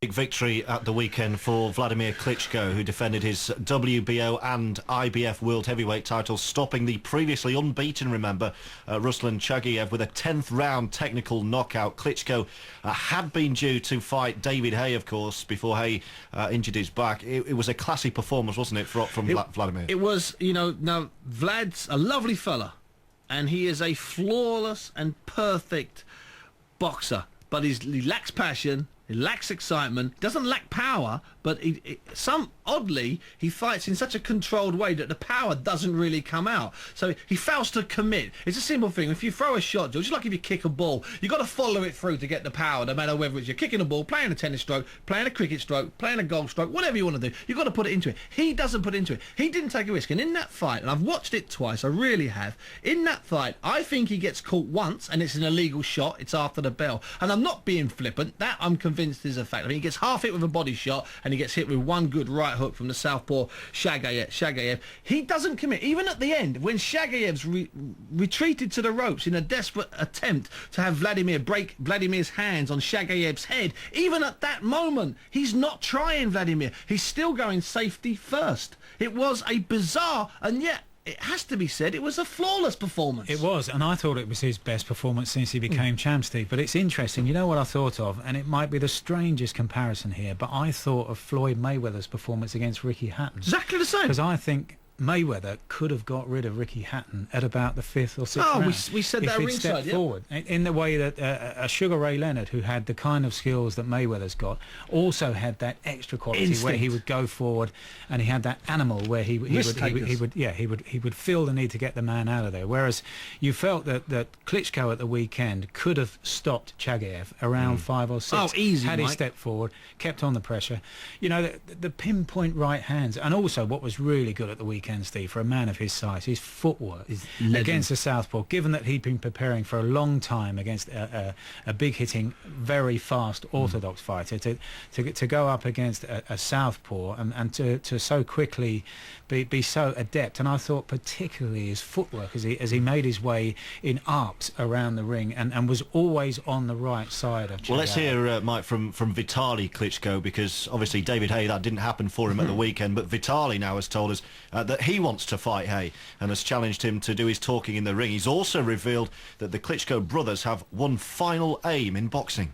Big victory at the weekend for Wladmir Klitschko, who defended his WBO and IBF World Heavyweight titles, stopping the previously unbeaten, remember, Ruslan Chagaev with a 10th round technical knockout. Klitschko had been due to fight David Haye, of course, before Haye injured his back. It was a classy performance, wasn't it, from Wladmir? It was, you know, now Vlad's a lovely fella, and he is a flawless and perfect boxer, but he lacks passion. He lacks excitement, doesn't lack power, but oddly, he fights in such a controlled way that the power doesn't really come out. So he fails to commit. It's a simple thing. If you throw a shot, George, just like if you kick a ball, you've got to follow it through to get the power, no matter whether it's you're kicking a ball, playing a tennis stroke, playing a cricket stroke, playing a golf stroke, whatever you want to do, you've got to put it into it. He doesn't put it into it. He didn't take a risk. And in that fight, and I've watched it twice, I really have, in that fight, I think he gets caught once, and it's an illegal shot. It's after the bell. And I'm not being flippant. That I'm convinced is a fact. I mean, he gets half hit with a body shot, and he gets hit with one good right hook from the southpaw Chagaev. He doesn't commit. Even at the end, when Chagaev's retreated to the ropes in a desperate attempt to have Wladmir break Wladmir's hands on Chagaev's head, even at that moment, he's not trying Wladmir. He's still going safety first. It was a bizarre, and yet it has to be said, it was a flawless performance. It was, and I thought it was his best performance since he became champ, Steve. But it's interesting, you know what I thought of, and it might be the strangest comparison here, but I thought of Floyd Mayweather's performance against Ricky Hatton. Exactly the same. Because I think Mayweather could have got rid of Ricky Hatton at about the 5th or 6th round. We said that ringside, stepped forward in the way that a Sugar Ray Leonard, who had the kind of skills that Mayweather's got, also had that extra quality where he would go forward, and he had that animal where he would feel the need to get the man out of there. Whereas you felt that Klitschko at the weekend could have stopped Chagaev around 5 or 6. Oh, easy, had he Mike. stepped forward, kept on the pressure. You know, the pinpoint right hands, and also what was really good at the weekend, Steve, for a man of his size, his footwork against the southpaw, given that he'd been preparing for a long time against a big hitting, very fast orthodox fighter, to go up against a southpaw and to so quickly be so adept. And I thought particularly his footwork as he made his way in arcs around the ring and was always on the right side of Chagaev. Well, let's hear, Mike, from Vitali Klitschko, because obviously David Haye, that didn't happen for him at the weekend, but Vitali now has told us that he wants to fight Haye and has challenged him to do his talking in the ring. He's also revealed that the Klitschko brothers have one final aim in boxing.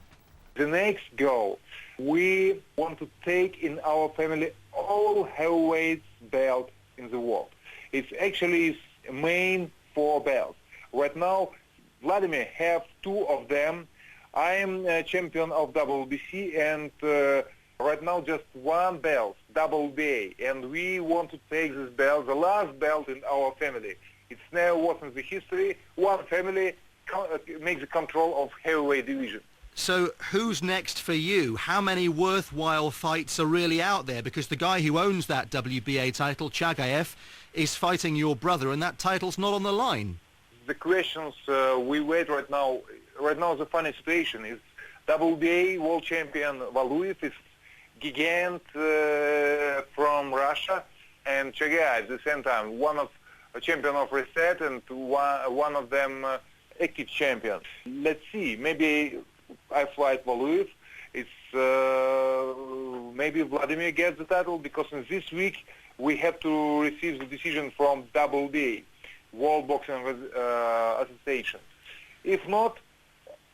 The next goal, we want to take in our family all heavyweight belts in the world. It's actually his main 4 belts. Right now, Wladmir have 2 of them. I am a champion of WBC, and right now just 1 belt, WBA, and we want to take this belt, the last belt in our family. It's never was in the history. One family makes the control of heavyweight division. So who's next for you? How many worthwhile fights are really out there? Because the guy who owns that WBA title, Chagaev, is fighting your brother, and that title's not on the line. The questions we wait right now the funny situation is WBA world champion Valuev is gigant from Russia, and Chagaev at the same time, one of a champion of Reset and one of them active champion. Let's see, maybe I fight Valuev. It's maybe Wladmir gets the title, because in this week we have to receive the decision from WBA, World Boxing Association. If not,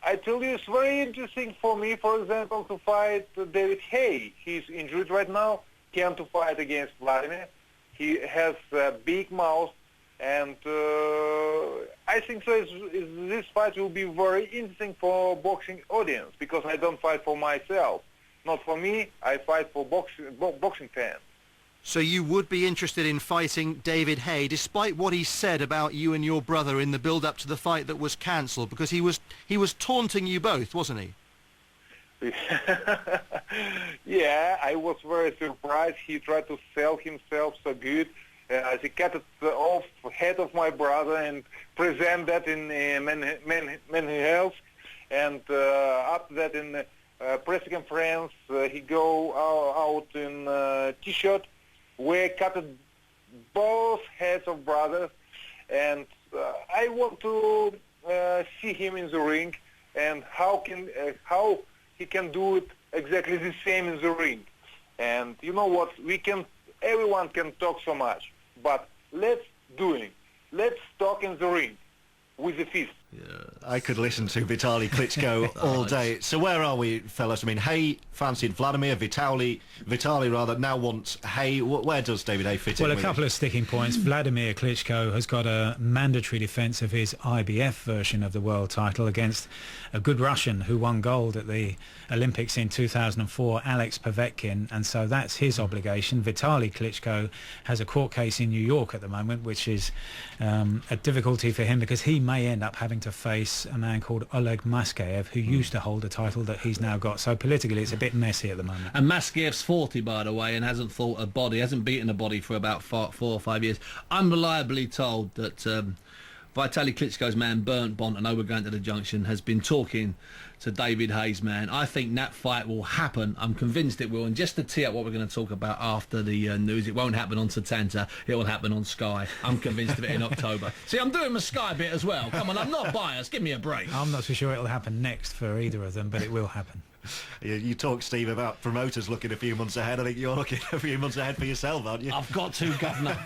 I tell you, it's very interesting for me, for example, to fight David Haye. He's injured right now, can't to fight against Wladmir. He has a big mouth, and I think so. This fight will be very interesting for boxing audience, because I don't fight for myself. Not for me, I fight for boxing fans. So you would be interested in fighting David Haye, despite what he said about you and your brother in the build-up to the fight that was cancelled, because he was taunting you both, wasn't he? Yeah, I was very surprised. He tried to sell himself so good. He cut it off head of my brother and present that in many health. And after that, in press conference, he go out in T-shirt, where cut both heads of brothers, and I want to see him in the ring, and how he can do it exactly the same in the ring. And you know what? Everyone can talk so much, but let's do it. Let's talk in the ring with the fist. I could listen to Vitali Klitschko all day. So where are we, fellas? I mean, Haye fancied Wladimir, Vitali rather, now wants Haye. Where does David Haye fit in? Well, a couple of sticking points. Wladimir Klitschko has got a mandatory defence of his IBF version of the world title against a good Russian who won gold at the Olympics in 2004, Alex Povetkin, and so that's his obligation. Vitali Klitschko has a court case in New York at the moment, which is a difficulty for him because he may end up having to face a man called Wladmir Klitschko, who used to hold a title that he's now got. So politically it's a bit messy at the moment. And Maskev's 40, by the way, and hasn't fought a body, hasn't beaten a body for about 4 or 5 years. I'm reliably told that Vitali Klitschko's man Bernd Bont, I know we're going to the junction, has been talking to David Haye's man. I think that fight will happen. I'm convinced it will. And just to tee up what we're going to talk about after the news, it won't happen on Setanta, it will happen on Sky. I'm convinced of it in October. See, I'm doing my Sky bit as well. Come on, I'm not biased. Give me a break. I'm not so sure it'll happen next for either of them, but it will happen. You talk, Steve, about promoters looking a few months ahead. I think you're looking a few months ahead for yourself, aren't you? I've got to, Governor.